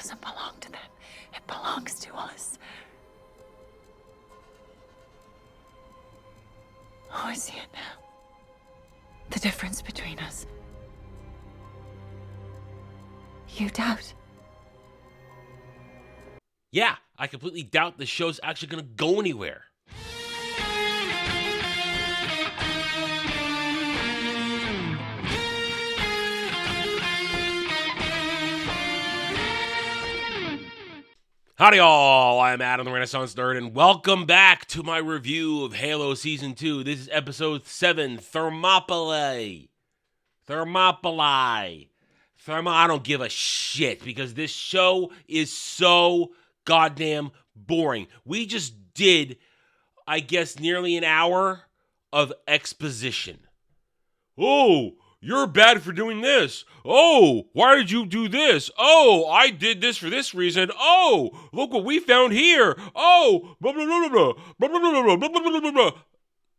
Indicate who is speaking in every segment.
Speaker 1: doesn't belong to them. It belongs to us. Oh, I see it now. The difference between us. You doubt.
Speaker 2: Yeah, I completely doubt the show's actually going to go anywhere. Howdy all, I'm Adam the Renaissance Nerd, and welcome back to my review of Halo Season 2. This is Episode 7, Thermopylae. I don't give a shit, because this show is so goddamn boring. We just did, I guess, nearly an hour of exposition. Oh, you're bad for doing this. Oh, why did you do this? Oh, I did this for this reason. Oh, look what we found here. Oh, blah, blah, blah, blah, blah, blah, blah, blah, blah, blah, blah, blah, blah.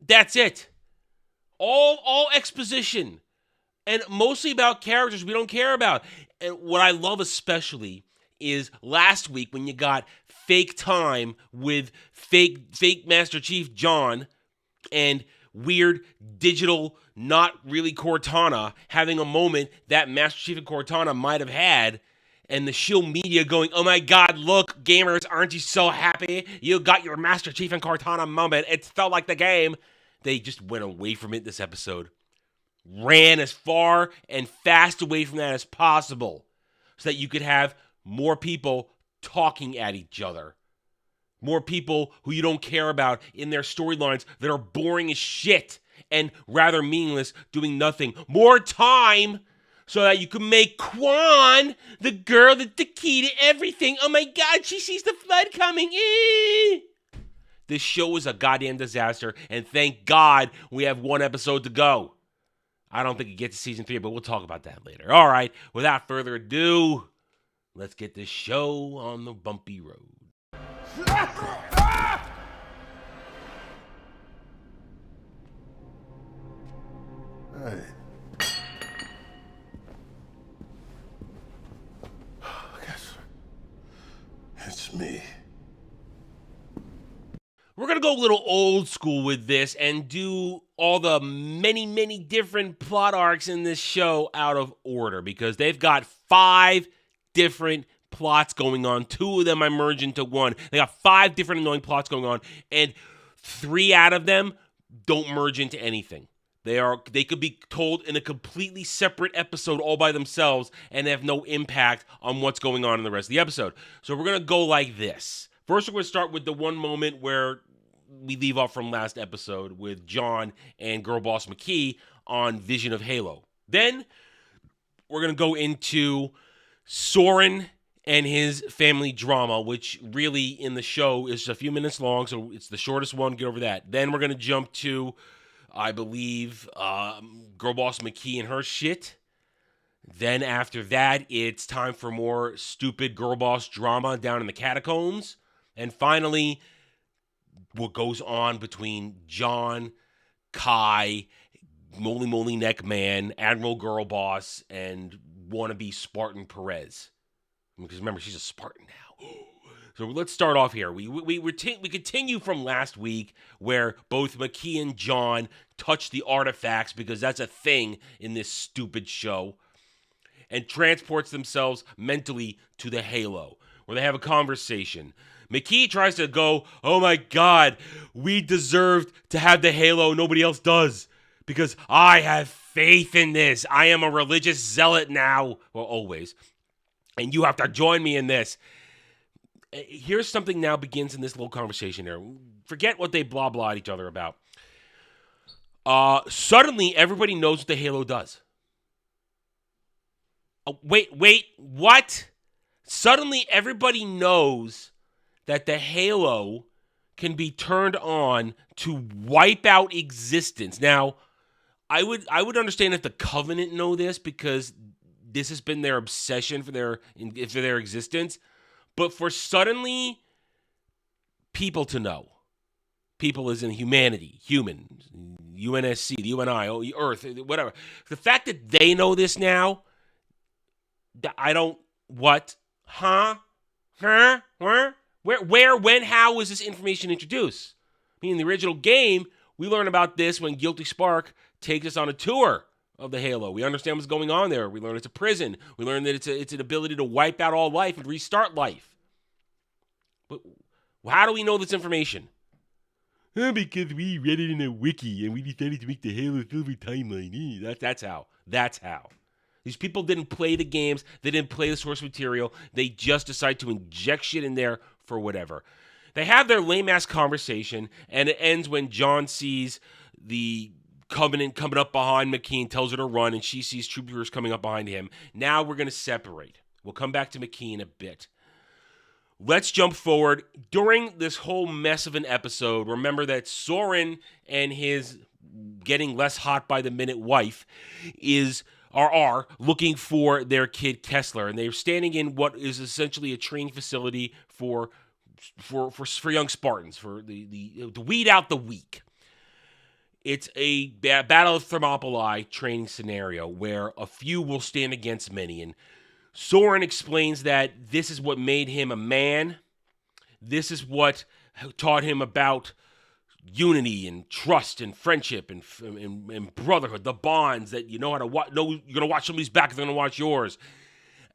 Speaker 2: That's it. All exposition. And mostly about characters we don't care about. And what I love especially is last week when you got fake time with fake Master Chief John and weird digital, not really Cortana, having a moment that Master Chief and Cortana might have had, and the shield media going, oh my god, look, gamers, aren't you so happy? You got your Master Chief and Cortana moment. It felt like the game. They just went away from it this episode. Ran as far and fast away from that as possible so that you could have more people talking at each other. More people who you don't care about in their storylines that are boring as shit and rather meaningless, doing nothing. More time so that you can make Quan the girl that's the key to everything. Oh my god, she sees the flood coming. This show is a goddamn disaster, and thank God we have one episode to go. I don't think it gets to season 3, but we'll talk about that later. All right, without further ado, let's get this show on the bumpy road.
Speaker 3: Hey. Guess it's me.
Speaker 2: We're going to go a little old school with this and do all the many different plot arcs in this show out of order, because they've got 5 different plots going on. 2 of them I merge into one. They got 5 different annoying plots going on, and 3 out of them don't merge into anything. They could be told in a completely separate episode all by themselves and have no impact on what's going on in the rest of the episode. So we're going to go like this. First, we're going to start with the one moment where we leave off from last episode with John and Girl Boss Makee on Vision of Halo. Then we're going to go into Soren and his family drama, which really in the show is a few minutes long, so it's the shortest one. Get over that. Then we're going to jump to, I believe, Girl Boss Makee and her shit. Then after that, it's time for more stupid Girl Boss drama down in the catacombs. And finally, what goes on between John, Kai, Moly Neck Man, Admiral Girl Boss, and wannabe Spartan Perez. Because remember, she's a Spartan now. So let's start off here. We continue from last week where both Makee and John touch the artifacts, because that's a thing in this stupid show, and transports themselves mentally to the Halo, where they have a conversation. Makee tries to go, oh my god, we deserved to have the Halo, nobody else does, because I have faith in this. I am a religious zealot now, well, always, and you have to join me in this. Here's something now begins in this little conversation here. Forget what they blah at each other about. Suddenly, everybody knows what the Halo does. Oh, wait, what? Suddenly, everybody knows that the Halo can be turned on to wipe out existence. Now, I would understand if the Covenant know this, because this has been their obsession for their existence. But for suddenly people to know, people as in humanity, humans, UNSC, the UNI, Earth, whatever. The fact that they know this now, I don't, what? Huh? Huh? Where? Where, when, how was this information introduced? I mean, in the original game, we learn about this when Guilty Spark takes us on a tour of the Halo. We understand what's going on there. We learn it's a prison. We learn that it's an ability to wipe out all life and restart life. But how do we know this information? Because we read it in a wiki and we decided to make the Halo Silver timeline. That's how. That's how. These people didn't play the games. They didn't play the source material. They just decided to inject shit in there for whatever. They have their lame-ass conversation, and it ends when John sees the Covenant coming up behind Makee and tells her to run, and she sees troopers coming up behind him. Now we're going to separate. We'll come back to Makee in a bit. Let's jump forward. During this whole mess of an episode, remember that Soren and his getting less hot by the minute wife are looking for their kid Kessler, and they're standing in what is essentially a training facility for young Spartans, to weed out the weak. It's a Battle of Thermopylae training scenario where a few will stand against many, and Soren explains that this is what made him a man. This is what taught him about unity and trust and friendship and brotherhood, the bonds that you know how to watch. No, you're going to watch somebody's back, they're going to watch yours.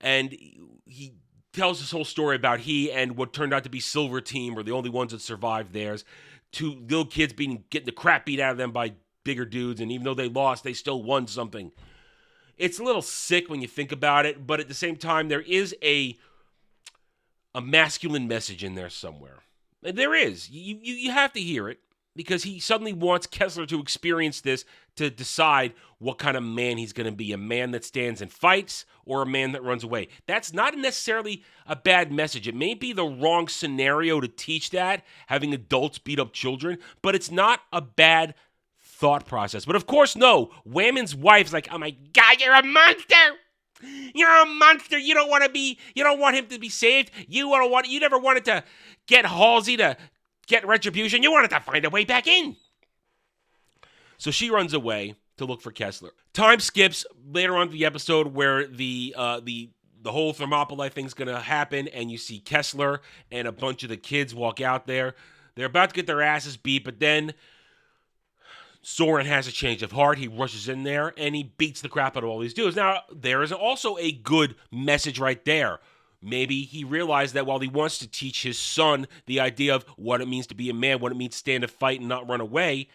Speaker 2: And he tells this whole story about he and what turned out to be Silver Team were the only ones that survived theirs. Two little kids getting the crap beat out of them by bigger dudes, and even though they lost, they still won something. It's a little sick when you think about it, but at the same time, there is a masculine message in there somewhere. There is. You have to hear it, because he suddenly wants Kessler to experience this to decide what kind of man he's going to be, a man that stands and fights or a man that runs away. That's not necessarily a bad message. It may be the wrong scenario to teach that, having adults beat up children, but it's not a bad thought process. But of course, no. Whammon's wife's like, oh my God, you're a monster! You're a monster. You don't want him to be saved. You never wanted to get Halsey to get retribution. You wanted to find a way back in. So she runs away to look for Kessler. Time skips later on in the episode where the whole Thermopylae thing's going to happen, and you see Kessler and a bunch of the kids walk out there. They're about to get their asses beat, but then Soren has a change of heart. He rushes in there, and he beats the crap out of all these dudes. Now, there is also a good message right there. Maybe he realized that while he wants to teach his son the idea of what it means to be a man, what it means to stand and fight and not run away,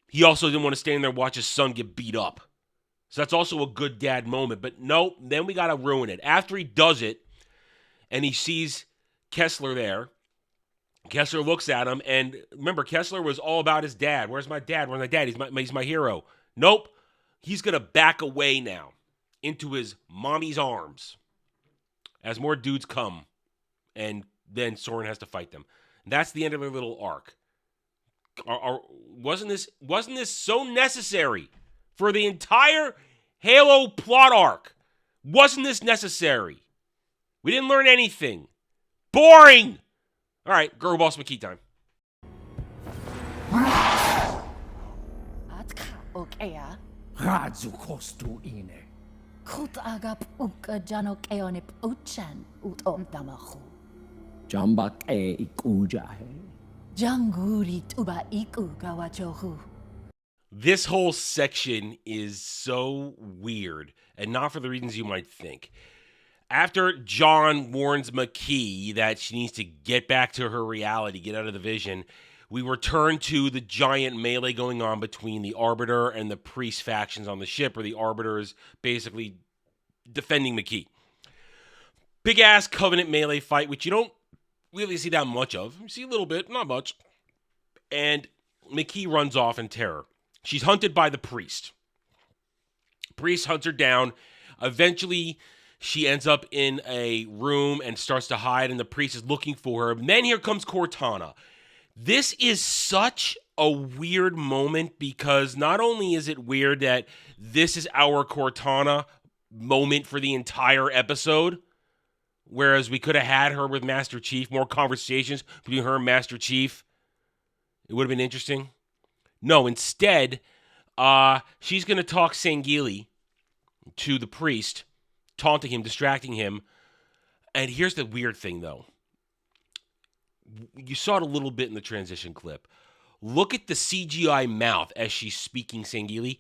Speaker 2: he also didn't want to stand there and watch his son get beat up. So that's also a good dad moment. But no, then we got to ruin it. After he does it, and he sees Kessler there, Kessler looks at him, and remember, Kessler was all about his dad. Where's my dad? Where's my dad? He's my hero. Nope. He's going to back away now into his mommy's arms as more dudes come, and then Soren has to fight them. And that's the end of their little arc. Wasn't this so necessary for the entire Halo plot arc? Wasn't this necessary? We didn't learn anything. Boring! All right, Girl Boss Makee time.
Speaker 4: Kut agap uka janok eonip uchan utom damachu. Jambak ikujahe. Janguri tuba iku gawachohu.
Speaker 2: This whole section is so weird, and not for the reasons you might think. After John warns Makee that she needs to get back to her reality, get out of the vision, we return to the giant melee going on between the Arbiter and the Priest factions on the ship, where the Arbiter is basically defending Makee. Big-ass Covenant melee fight, which you don't really see that much of. You see a little bit, not much. And Makee runs off in terror. She's hunted by the Priest. Priest hunts her down. Eventually, she ends up in a room and starts to hide, and the Priest is looking for her. And then here comes Cortana. This is such a weird moment, because not only is it weird that this is our Cortana moment for the entire episode, whereas we could have had her with Master Chief, more conversations between her and Master Chief. It would have been interesting. No, instead, she's going to talk Sangili to the Priest, taunting him, distracting him, And here's the weird thing, though. You saw it a little bit in the transition clip. Look at the CGI mouth as she's speaking Sangheili.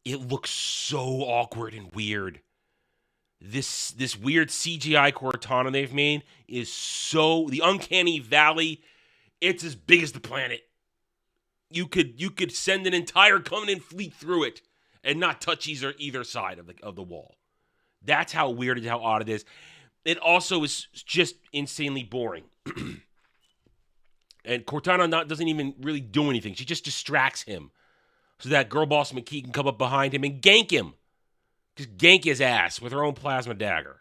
Speaker 2: It looks so awkward and weird. This weird CGI Cortana they've made is so... The Uncanny Valley, it's as big as the planet. You could send an entire Covenant fleet through it and not touch either side of the wall. That's how weird and how odd it is. It also is just insanely boring. And Cortana doesn't even really do anything. She just distracts him so that girl boss Makee can come up behind him and gank him. Just gank his ass with her own plasma dagger.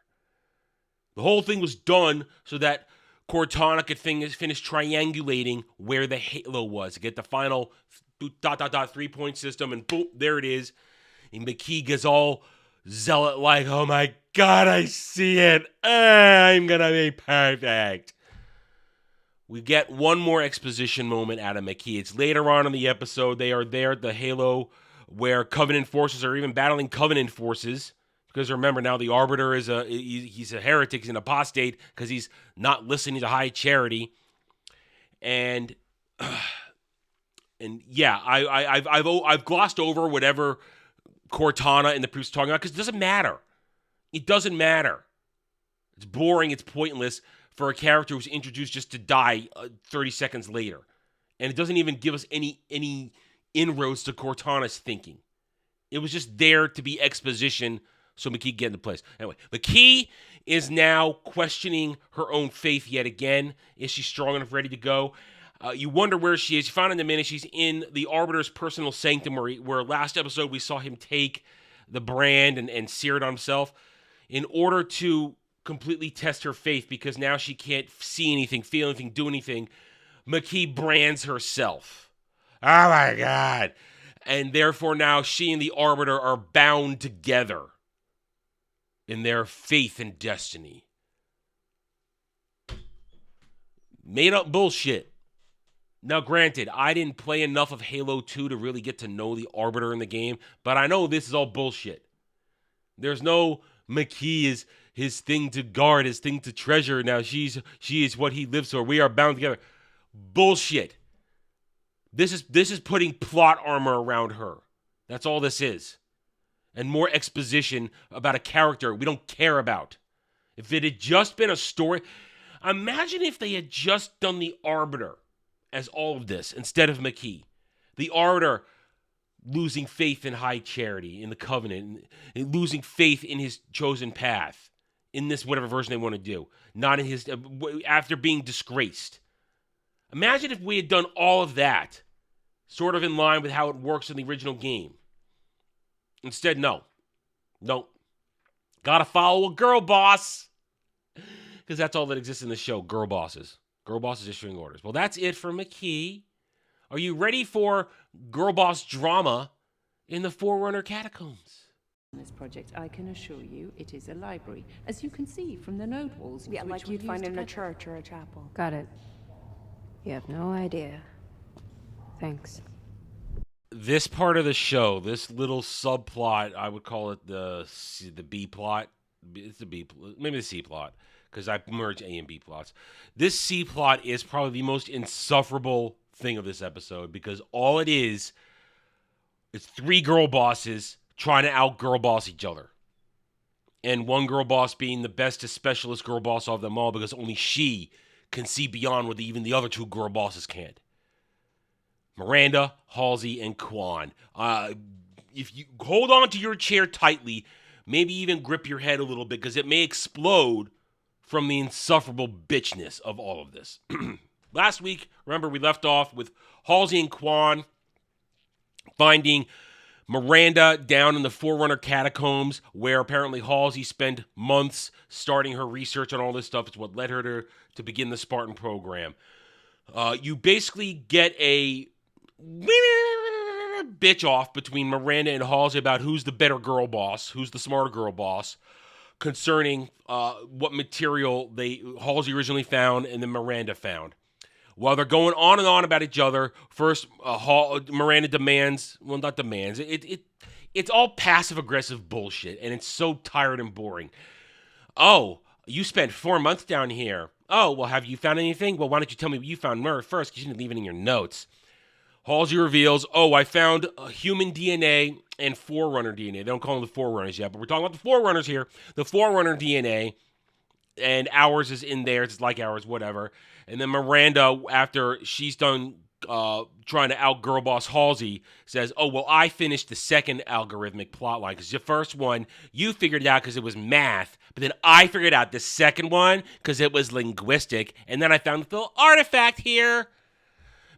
Speaker 2: The whole thing was done so that Cortana could finish triangulating where the halo was to get the final ... 3-point system, and boom, there it is. And Makee gets all zealot like, oh my God, I see it. I'm going to be perfect. We get one more exposition moment out of Makee. It's later on in the episode. They are there at the Halo where Covenant forces are even battling Covenant forces. Because remember now the Arbiter is he's a heretic, he's an apostate because he's not listening to High Charity. And yeah, I've glossed over whatever Cortana and the priest talking about because it doesn't matter. It doesn't matter. It's boring. It's pointless for a character who's introduced just to die 30 seconds later. And it doesn't even give us any inroads to Cortana's thinking. It was just there to be exposition so Makee get into place. Anyway, Makee is now questioning her own faith yet again. Is she strong enough, ready to go? You wonder where she is. You find in a minute she's in the Arbiter's personal sanctum where last episode we saw him take the brand and sear it on himself in order to completely test her faith because now she can't see anything, feel anything, do anything. Makee brands herself. Oh my God. And therefore now she and the Arbiter are bound together in their faith and destiny. Made up bullshit. Now granted, I didn't play enough of Halo 2 to really get to know the Arbiter in the game, but I know this is all bullshit. There's no Makee is his thing to guard, his thing to treasure. Now she is what he lives for. We are bound together. Bullshit. This is putting plot armor around her. That's all this is. And more exposition about a character we don't care about. If it had just been a story, imagine if they had just done the Arbiter as all of this instead of Makee. The Arbiter losing faith in High Charity, in the Covenant, and losing faith in his chosen path, in this whatever version they want to do, not in his, after being disgraced. Imagine if we had done all of that, sort of in line with how it works in the original game. Instead, no. Gotta follow a girl boss. Because that's all that exists in the show, girl bosses. Girl bosses issuing orders. Well, that's it for Makee. Are you ready for girl boss drama in the Forerunner catacombs?
Speaker 5: This project, I can assure you, it is a library, as you can see from the node walls.
Speaker 6: Yeah, like you'd find in a church or a chapel.
Speaker 7: Got it. You have no idea. Thanks.
Speaker 2: This part of the show, this little subplot, I would call it the B plot. It's the B, maybe the C plot, because I merge A and B plots. This C plot is probably the most insufferable thing of this episode because all it is three girl bosses trying to out girl boss each other. And one girl boss being the bestest specialist girl boss of them all because only she can see beyond what even the other two girl bosses can't. Miranda, Halsey, and Quan. If you hold on to your chair tightly, maybe even grip your head a little bit because it may explode from the insufferable bitchness of all of this. Last week, remember, we left off with Halsey and Quan finding Miranda down in the Forerunner catacombs, where apparently Halsey spent months starting her research on all this stuff. It's what led her to begin the Spartan program. You basically get a bitch off between Miranda and Halsey about who's the better girl boss, who's the smarter girl boss, concerning what material Halsey originally found and then Miranda found. While they're going on and on about each other, first Miranda demands, well, not demands, it's all passive-aggressive bullshit, and it's so tired and boring. Oh, You spent 4 months down here. Oh, well, have you found anything? Well, why don't you tell me what you found first, because you didn't leave it in your notes. Halsey reveals, I found human DNA and Forerunner DNA. They don't call them the Forerunners yet, but we're talking about the Forerunners here. The Forerunner DNA, and ours is in there. It's like ours, whatever. And then Miranda, after she's done trying to out girl boss Halsey, says, I finished the second algorithmic plotline, because the first one, you figured it out because it was math, but then I figured out the second one because it was linguistic, and then I found the little artifact here.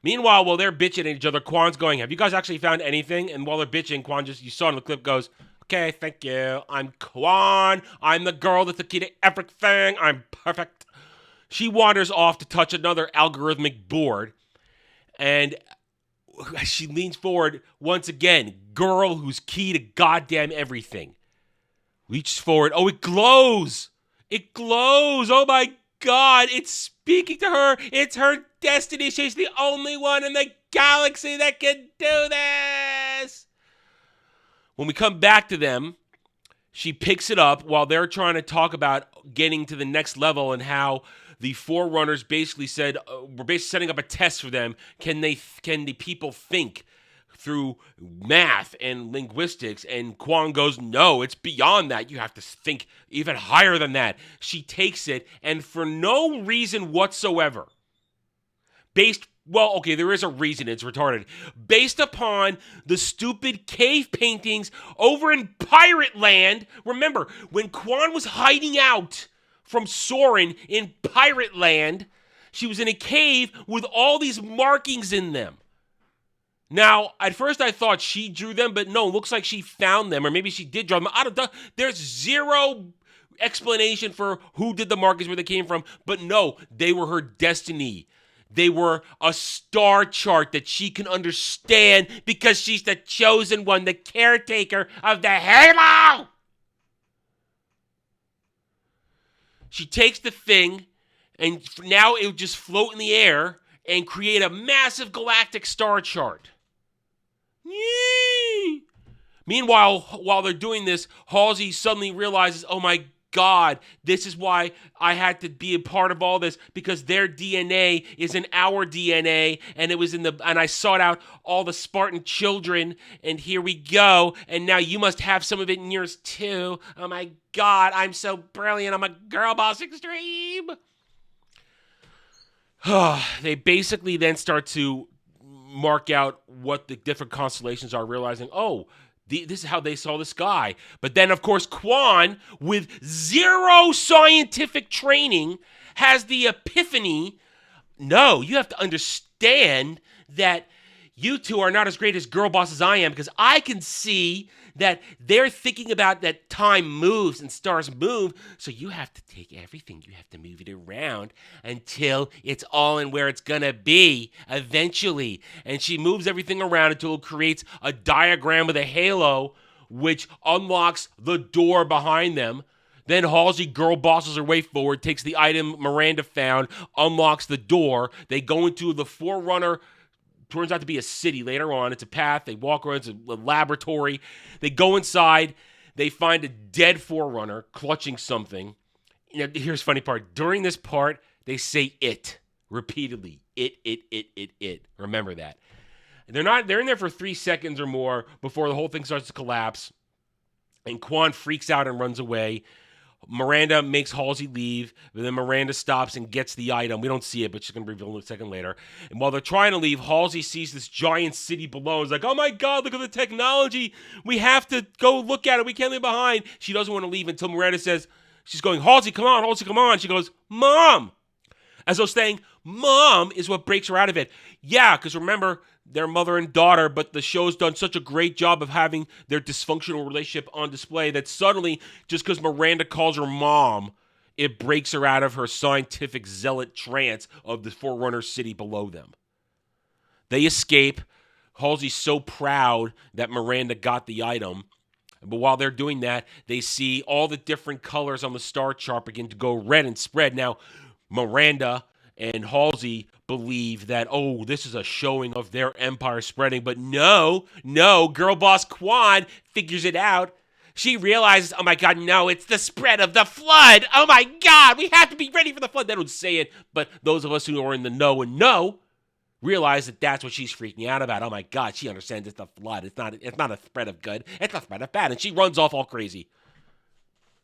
Speaker 2: Meanwhile, while they're bitching at each other, Kwan's going, have you guys actually found anything? And while they're bitching, Kwan you saw in the clip, goes, okay, thank you. I'm Kwan. I'm the girl that's the key to everything. I'm perfect. She wanders off to touch another algorithmic board. And she leans forward once again. Girl who's key to goddamn everything. Reaches forward. Oh, it glows. It glows. Oh, my God. It's speaking to her. It's her destiny. She's the only one in the galaxy that can do this. When we come back to them, she picks it up while they're trying to talk about getting to the next level and how the Forerunners basically said, we're basically setting up a test for them. Can the people think through math and linguistics? And Kwan goes, no, it's beyond that. You have to think even higher than that. She takes it, and for no reason whatsoever, there is a reason, it's retarded. Based upon the stupid cave paintings over in Pirate Land. Remember, when Kwan was hiding out from Soren in Pirate Land, she was in a cave with all these markings in them. Now, at first I thought she drew them, but no, it looks like she found them, or maybe she did draw them. I don't know. There's zero explanation for who did the markings, where they came from, but no, they were her destiny. They were a star chart that she can understand because she's the chosen one, the caretaker of the Halo. She takes the thing, and now it would just float in the air and create a massive galactic star chart. Yee! Meanwhile, while they're doing this, Halsey suddenly realizes, oh my God, this is why I had to be a part of all this, because their DNA is in our DNA, and it was and I sought out all the Spartan children, and here we go, and now you must have some of it in yours too. Oh my God, I'm so brilliant. I'm a girl boss extreme. They basically then start to mark out what the different constellations are, realizing, this is how they saw the sky. But then, of course, Kwan, with zero scientific training, has the epiphany. No, you have to understand that you two are not as great as girl boss as I am, because I can see that they're thinking about that time moves and stars move. So you have to take everything. You have to move it around until it's all in where it's going to be eventually. And she moves everything around until it creates a diagram with a halo, which unlocks the door behind them. Then Halsey girl bosses her way forward, takes the item Miranda found, unlocks the door. They go into the Forerunner. Turns out to be a city later on. It's a path. They walk around. It's a laboratory. They go inside. They find a dead Forerunner clutching something. Here's the funny part. During this part, they say it repeatedly. It. Remember that. They're in there for 3 seconds or more before the whole thing starts to collapse. And Kwan freaks out and runs away. Miranda makes Halsey leave, but then Miranda stops and gets the item. We don't see it, but she's going to reveal it a second later. And while they're trying to leave, Halsey sees this giant city below. It's like, oh my God, look at the technology. We have to go look at it. We can't leave behind. She doesn't want to leave until Miranda says, she's going, Halsey, come on, Halsey, come on. She goes, Mom. As though saying, Mom is what breaks her out of it. Yeah, because remember, they're mother and daughter, but the show's done such a great job of having their dysfunctional relationship on display that suddenly, just because Miranda calls her mom, it breaks her out of her scientific zealot trance of the Forerunner city below them. They escape. Halsey's so proud that Miranda got the item. But while they're doing that, they see all the different colors on the star chart begin to go red and spread. Now, Miranda and Halsey believe that, this is a showing of their empire spreading. But no, girl boss Kwan figures it out. She realizes, oh my God, no, it's the spread of the flood. Oh my God, we have to be ready for the flood. They don't say it, but those of us who are in the know and know realize that that's what she's freaking out about. Oh my God, she understands it's the flood. It's not a spread of good. It's a spread of bad. And she runs off all crazy.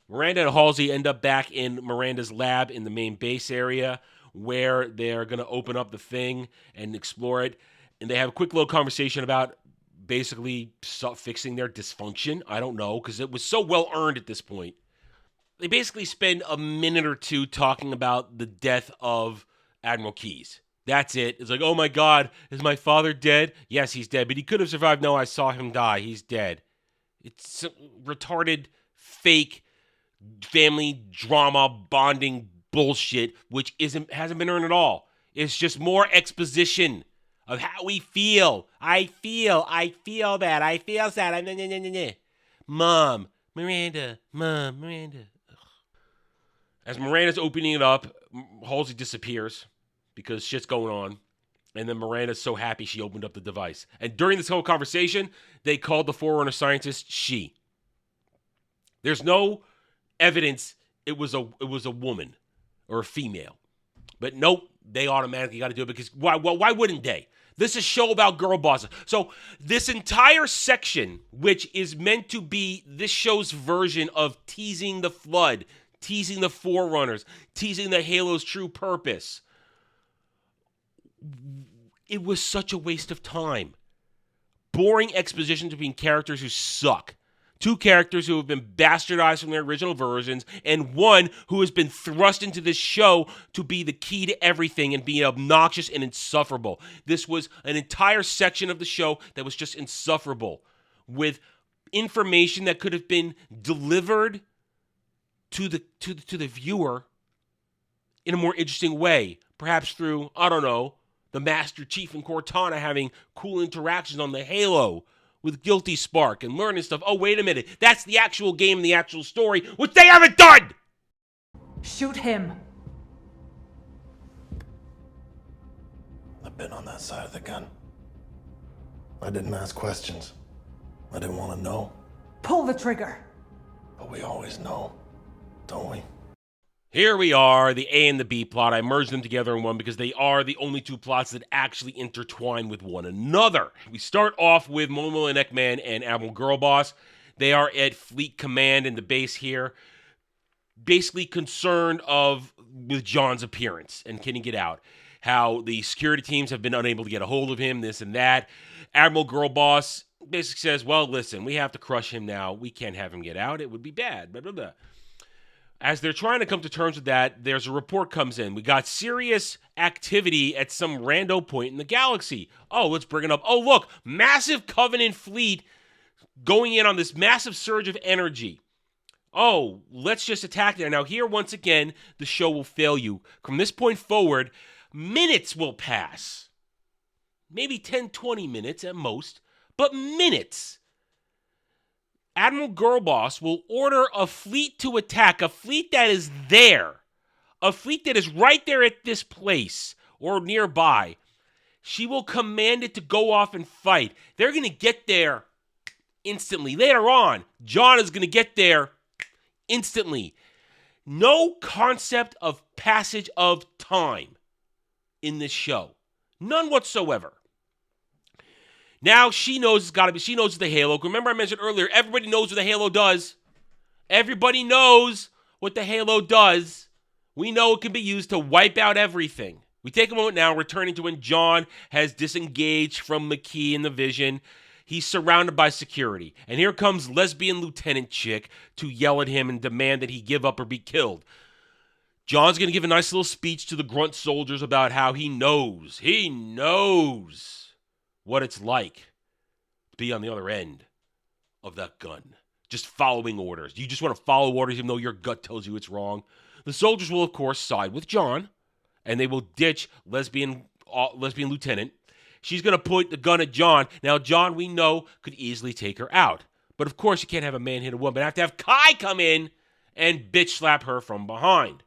Speaker 2: Miranda and Halsey end up back in Miranda's lab in the main base area where they're going to open up the thing and explore it. And they have a quick little conversation about basically fixing their dysfunction. I don't know, because it was so well earned at this point. They basically spend a minute or two talking about the death of Admiral Keyes. That's it. It's like, oh my God, is my father dead? Yes, he's dead, but he could have survived. No, I saw him die. He's dead. It's retarded, fake, family drama bonding bullshit, which hasn't been earned at all. It's just more exposition of how we feel. I feel bad. I feel sad. Mom, Miranda. Ugh. As Miranda's opening it up, Halsey disappears because shit's going on. And then Miranda's so happy she opened up the device. And during this whole conversation, they called the Forerunner scientist she. There's no evidence it was a woman or a female. But nope, they automatically got to do it because why wouldn't they? This is a show about girl bosses. So this entire section, which is meant to be this show's version of teasing the flood, teasing the Forerunners, teasing the Halo's true purpose, it was such a waste of time. Boring exposition between characters who suck. Two characters who have been bastardized from their original versions, and one who has been thrust into this show to be the key to everything and being obnoxious and insufferable. This was an entire section of the show that was just insufferable, with information that could have been delivered to the viewer in a more interesting way, perhaps through, I don't know, the Master Chief and Cortana having cool interactions on the Halo with Guilty Spark and learning stuff. Oh, wait a minute. That's the actual game and the actual story, which they haven't done!
Speaker 1: Shoot him.
Speaker 3: I've been on that side of the gun. I didn't ask questions. I didn't want to know.
Speaker 1: Pull the trigger.
Speaker 3: But we always know, don't we?
Speaker 2: Here we are, the A and the B plot. I merged them together in one because they are the only two plots that actually intertwine with one another. We start off with Momo and Ekman and Admiral Girlboss. They are at Fleet Command in the base here, basically concerned with John's appearance and can he get out. How the security teams have been unable to get a hold of him, this and that. Admiral Girlboss basically says, well, listen, we have to crush him now. We can't have him get out. It would be bad, blah, blah, blah. As they're trying to come to terms with that, there's a report comes in. We got serious activity at some rando point in the galaxy. Oh, let's bring it up. Oh, look, massive Covenant fleet going in on this massive surge of energy. Oh, let's just attack there. Now here, once again, the show will fail you. From this point forward, minutes will pass. Maybe 10, 20 minutes at most, but minutes. Admiral Girlboss will order a fleet to attack, a fleet that is there, a fleet that is right there at this place or nearby. She will command it to go off and fight. They're going to get there instantly. Later on, John is going to get there instantly. No concept of passage of time in this show. None whatsoever. Now she knows it's got to be, she knows the Halo. Remember I mentioned earlier, everybody knows what the Halo does. Everybody knows what the Halo does. We know it can be used to wipe out everything. We take a moment now, returning to when John has disengaged from Makee in the vision. He's surrounded by security. And here comes lesbian lieutenant chick to yell at him and demand that he give up or be killed. John's going to give a nice little speech to the grunt soldiers about how he knows what it's like to be on the other end of that gun. Just following orders. You just want to follow orders even though your gut tells you it's wrong. The soldiers will, of course, side with John, and they will ditch lesbian lieutenant. She's going to point the gun at John. Now, John, we know, could easily take her out. But, of course, you can't have a man hit a woman. You have to have Kai come in and bitch slap her from behind.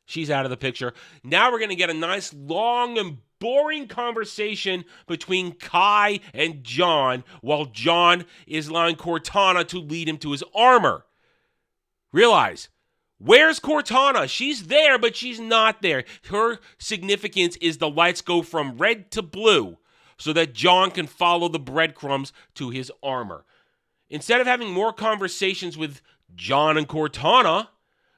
Speaker 2: She's out of the picture. Now we're going to get a nice, long, and boring conversation between Kai and John while John is allowing Cortana to lead him to his armor. Realize, where's Cortana? She's there, but she's not there. Her significance is the lights go from red to blue so that John can follow the breadcrumbs to his armor. Instead of having more conversations with John and Cortana,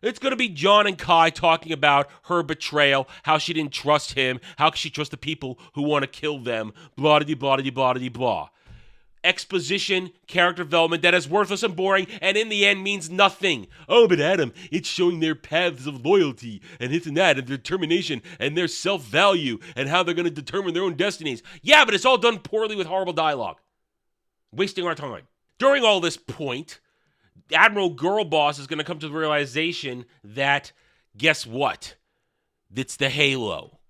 Speaker 2: it's going to be John and Kai talking about her betrayal, how she didn't trust him, how she trusts the people who want to kill them, blah-de-blah-de-blah-de-blah. Exposition, character development that is worthless and boring and in the end means nothing. Oh, but Adam, it's showing their paths of loyalty and this and that and determination and their self-value and how they're going to determine their own destinies. Yeah, but it's all done poorly with horrible dialogue. Wasting our time. During all this point, Admiral Girlboss is going to come to the realization that, guess what? It's the Halo.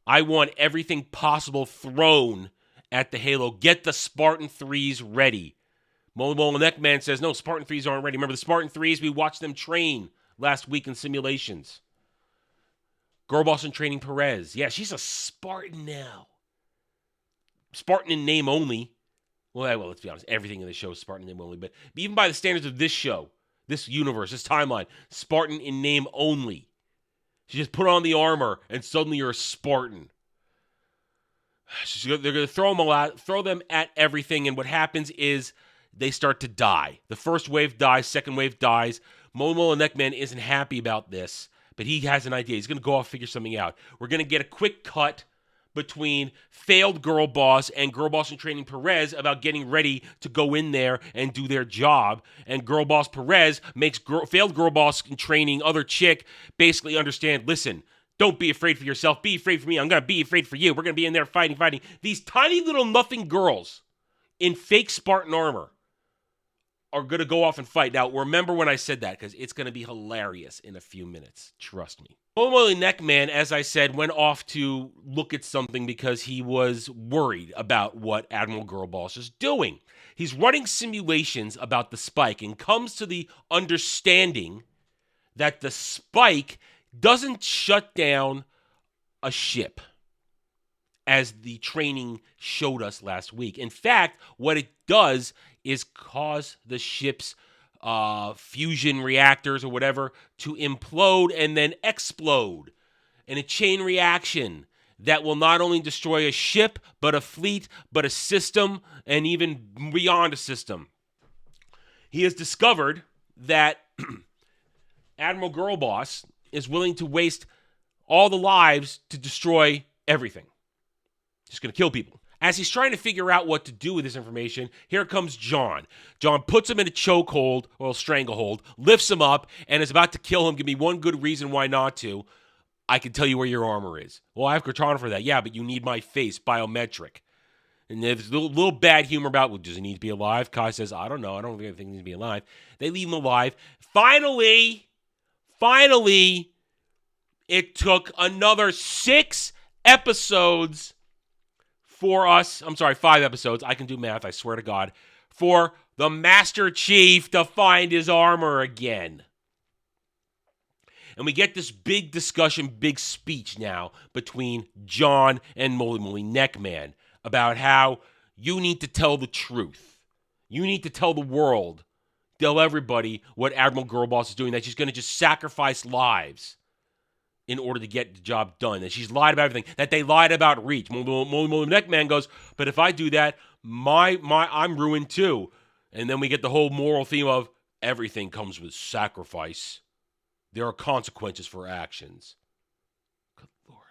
Speaker 2: I want everything possible thrown at the Halo. Get the Spartan 3s ready. Mole Neckman says, no, Spartan 3s aren't ready. Remember the Spartan 3s? We watched them train last week in simulations. Girlboss in training Perez. Yeah, she's a Spartan now. Spartan in name only. Well, let's be honest. Everything in the show is Spartan in name only. But even by the standards of this show, this universe, this timeline, Spartan in name only. She just put on the armor, and suddenly you're a Spartan. They're going to throw them at everything, and what happens is they start to die. The first wave dies, second wave dies. Momo and Neckman isn't happy about this, but he has an idea. He's going to go off and figure something out. We're going to get a quick cut between failed Girl Boss and Girl Boss in training Perez about getting ready to go in there and do their job. And Girl Boss Perez makes failed Girl Boss in training other chick basically understand, listen, don't be afraid for yourself. Be afraid for me. I'm going to be afraid for you. We're going to be in there fighting. These tiny little nothing girls in fake Spartan armor are going to go off and fight. Now, remember when I said that, because it's going to be hilarious in a few minutes. Trust me. Holy Neckman, as I said, went off to look at something because he was worried about what Admiral Girlboss is doing. He's running simulations about the spike and comes to the understanding that the spike doesn't shut down a ship, as the training showed us last week. In fact, what it does is cause the ship's fusion reactors or whatever to implode and then explode in a chain reaction that will not only destroy a ship, but a fleet, but a system, and even beyond a system. He has discovered that Admiral Girlboss is willing to waste all the lives to destroy everything. He's going to kill people. As he's trying to figure out what to do with this information, here comes John. John puts him in a chokehold, or a stranglehold, lifts him up, and is about to kill him. Give me one good reason why not to. I can tell you where your armor is. Well, I have Cortana for that. Yeah, but you need my face, biometric. And there's a little bad humor about, well, does he need to be alive? Kai says, I don't know. I don't think he needs to be alive. They leave him alive. Finally, it took another 6 episodes for us, 5 episodes, I can do math, I swear to God, for the Master Chief to find his armor again. And we get this big discussion, big speech now between John and Moly Neckman about how you need to tell the truth. You need to tell the world, tell everybody what Admiral Girlboss is doing, that she's going to just sacrifice lives in order to get the job done. That she's lied about everything. That they lied about Reach. Neckman goes, but if I do that, I'm ruined too. And then we get the whole moral theme of everything comes with sacrifice. There are consequences for actions. Good Lord.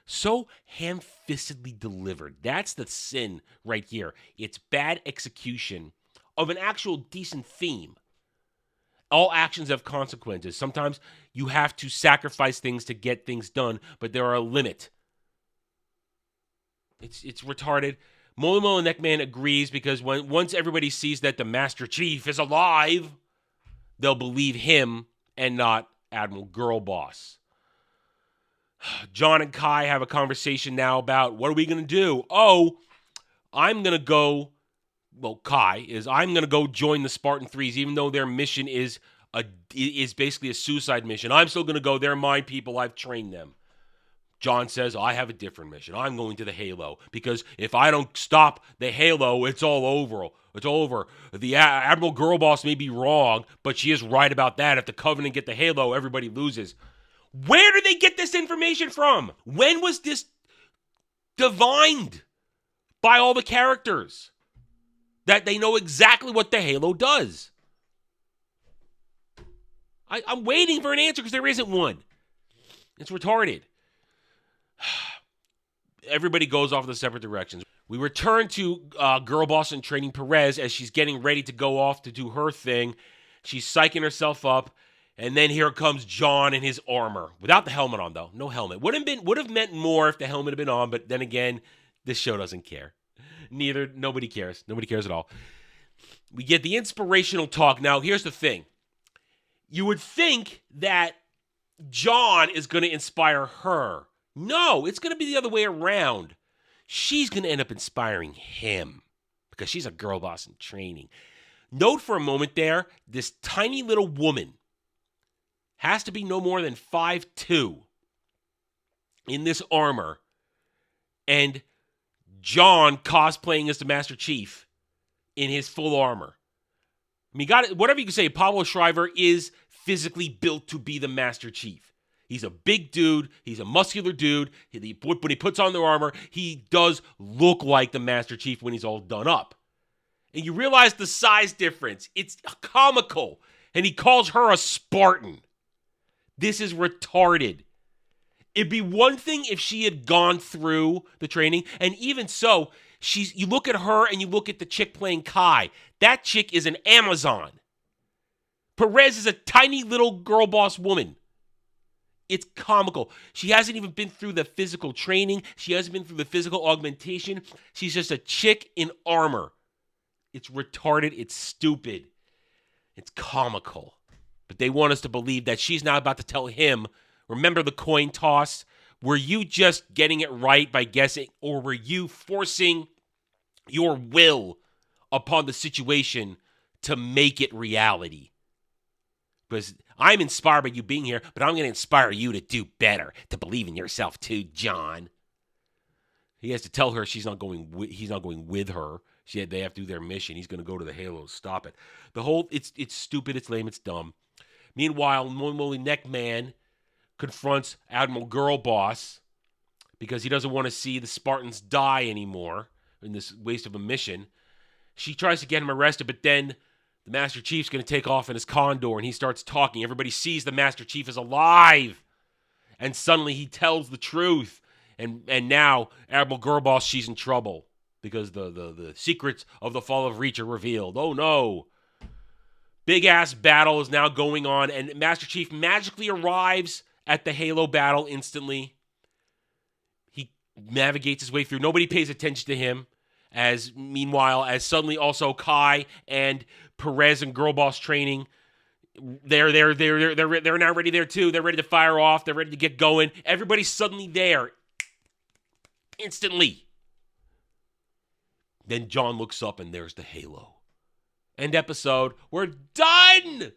Speaker 2: So ham-fistedly delivered. That's the sin right here. It's bad execution of an actual decent theme. All actions have consequences. Sometimes you have to sacrifice things to get things done, but there are a limit. It's retarded. Momo and Neckman agrees because once everybody sees that the Master Chief is alive, they'll believe him and not Admiral Girlboss. John and Kai have a conversation now about what are we going to do? Oh, I'm going to go... Well, Kai is, I'm going to go join the Spartan 3s, even though their mission is is basically a suicide mission. I'm still going to go. They're my people. I've trained them. John says, I have a different mission. I'm going to the Halo because if I don't stop the Halo, it's all over. It's over. The Admiral Girl Boss may be wrong, but she is right about that. If the Covenant get the Halo, everybody loses. Where did they get this information from? When was this divined by all the characters? That they know exactly what the Halo does. I'm waiting for an answer because there isn't one. It's retarded. Everybody goes off in the separate directions. We return to Girl Boss and training Perez as she's getting ready to go off to do her thing. She's psyching herself up, and then here comes John in his armor. Without the helmet on, though. No helmet. Would have meant more if the helmet had been on, but then again, this show doesn't care. Nobody cares. Nobody cares at all. We get the inspirational talk. Now, here's the thing. You would think that John is going to inspire her. No, it's going to be the other way around. She's going to end up inspiring him because she's a girl boss in training. Note for a moment there, this tiny little woman has to be no more than 5'2" in this armor, and John cosplaying as the Master Chief in his full armor. I mean, whatever you can say, Pablo Schreiber is physically built to be the Master Chief. He's a big dude. He's a muscular dude. When he puts on the armor, he does look like the Master Chief when he's all done up. And you realize the size difference. It's comical. And he calls her a Spartan. This is retarded. It'd be one thing if she had gone through the training. And even so, you look at her and you look at the chick playing Kai. That chick is an Amazon. Perez is a tiny little girl boss woman. It's comical. She hasn't even been through the physical training. She hasn't been through the physical augmentation. She's just a chick in armor. It's retarded. It's stupid. It's comical. But they want us to believe that she's now about to tell him, remember the coin toss? Were you just getting it right by guessing, or were you forcing your will upon the situation to make it reality? Because I'm inspired by you being here, but I'm going to inspire you to do better, to believe in yourself too, John. He has to tell her he's not going with her. They have to do their mission. He's going to go to the Halo. Stop it. It's stupid. It's lame. It's dumb. Meanwhile, Moly Neckman confronts Admiral Girl Boss because he doesn't want to see the Spartans die anymore in this waste of a mission. She tries to get him arrested, but then the Master Chief's going to take off in his Condor, and he starts talking. Everybody sees the Master Chief is alive. And suddenly he tells the truth. And now Admiral Girl Boss, she's in trouble because the secrets of the fall of Reach are revealed. Oh, no. Big-ass battle is now going on, and Master Chief magically arrives at the Halo battle instantly. He navigates his way through. Nobody pays attention to him. Meanwhile, as suddenly also Kai and Perez and Girl Boss training, they're now ready there too. They're ready to fire off. They're ready to get going. Everybody's suddenly there. Instantly. Then John looks up and there's the Halo. End episode. We're done!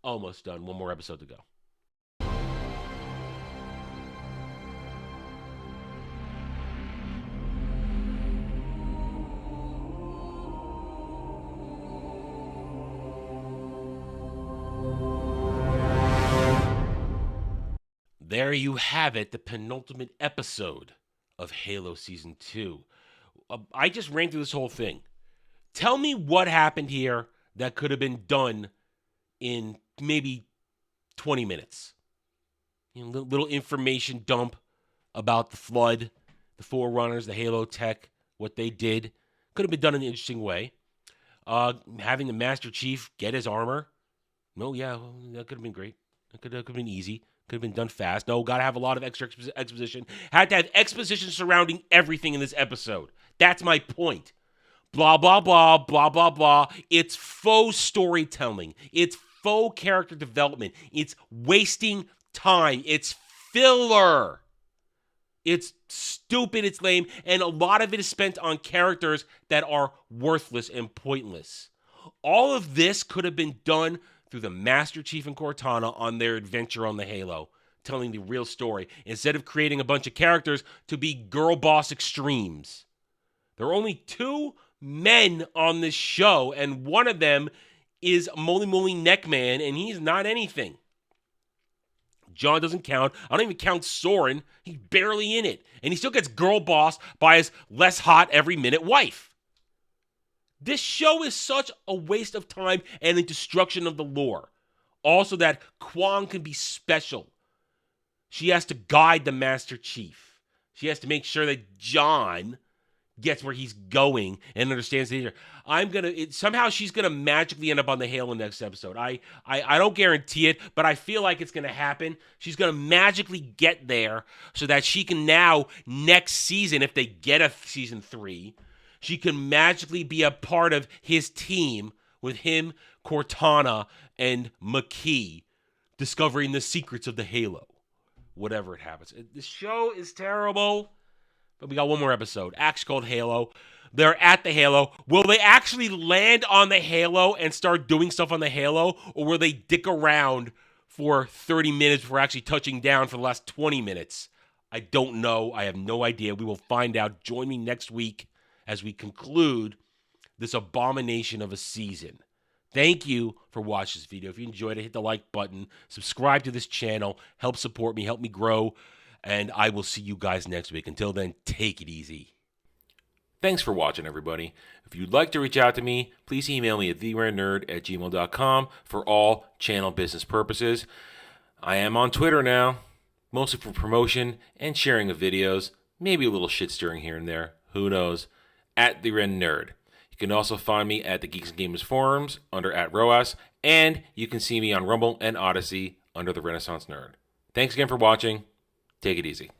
Speaker 2: Almost done. One more episode to go. There you have it, the penultimate episode of Halo Season 2. I just ran through this whole thing. Tell me what happened here that could have been done in maybe 20 minutes. Little information dump about the Flood, the Forerunners, the Halo tech, what they did. Could have been done in an interesting way. Having the Master Chief get his armor. No, yeah, that could have been great. That could have been easy. Could have been done fast. No, got to have a lot of extra exposition. Had to have exposition surrounding everything in this episode. That's my point. Blah, blah, blah, blah, blah, blah. It's faux storytelling. It's faux character development. It's wasting time. It's filler. It's stupid. It's lame. And a lot of it is spent on characters that are worthless and pointless. All of this could have been done through the Master Chief and Cortana on their adventure on the Halo, telling the real story, instead of creating a bunch of characters to be girl boss extremes. There are only 2 men on this show, and one of them is Moly Moly Neckman, and he's not anything. John doesn't count. I don't even count Soren. He's barely in it. And he still gets girl bossed by his less hot every minute wife. This show is such a waste of time and the destruction of the lore. Also that Kwong can be special. She has to guide the Master Chief. She has to make sure that John gets where he's going and understands the danger. Somehow she's gonna magically end up on the Halo next episode. I don't guarantee it, but I feel like it's gonna happen. She's gonna magically get there so that she can now, next season, if they get a season 3, she can magically be a part of his team with him, Cortana, and Makee, discovering the secrets of the Halo. Whatever it happens. The show is terrible. But we got one more episode, actually called Halo. They're at the Halo. Will they actually land on the Halo and start doing stuff on the Halo? Or will they dick around for 30 minutes before actually touching down for the last 20 minutes? I don't know. I have no idea. We will find out. Join me next week as we conclude this abomination of a season. Thank you for watching this video. If you enjoyed it, hit the like button. Subscribe to this channel. Help support me. Help me grow. And I will see you guys next week. Until then, take it easy. Thanks for watching, everybody. If you'd like to reach out to me, please email me at theranernerd@gmail.com for all channel business purposes. I am on Twitter now, mostly for promotion and sharing of videos, maybe a little shit stirring here and there, who knows, @theranernerd. You can also find me at the Geeks and Gamers forums under @ROAS, and you can see me on Rumble and Odyssey under the Renaissance Nerd. Thanks again for watching. Take it easy.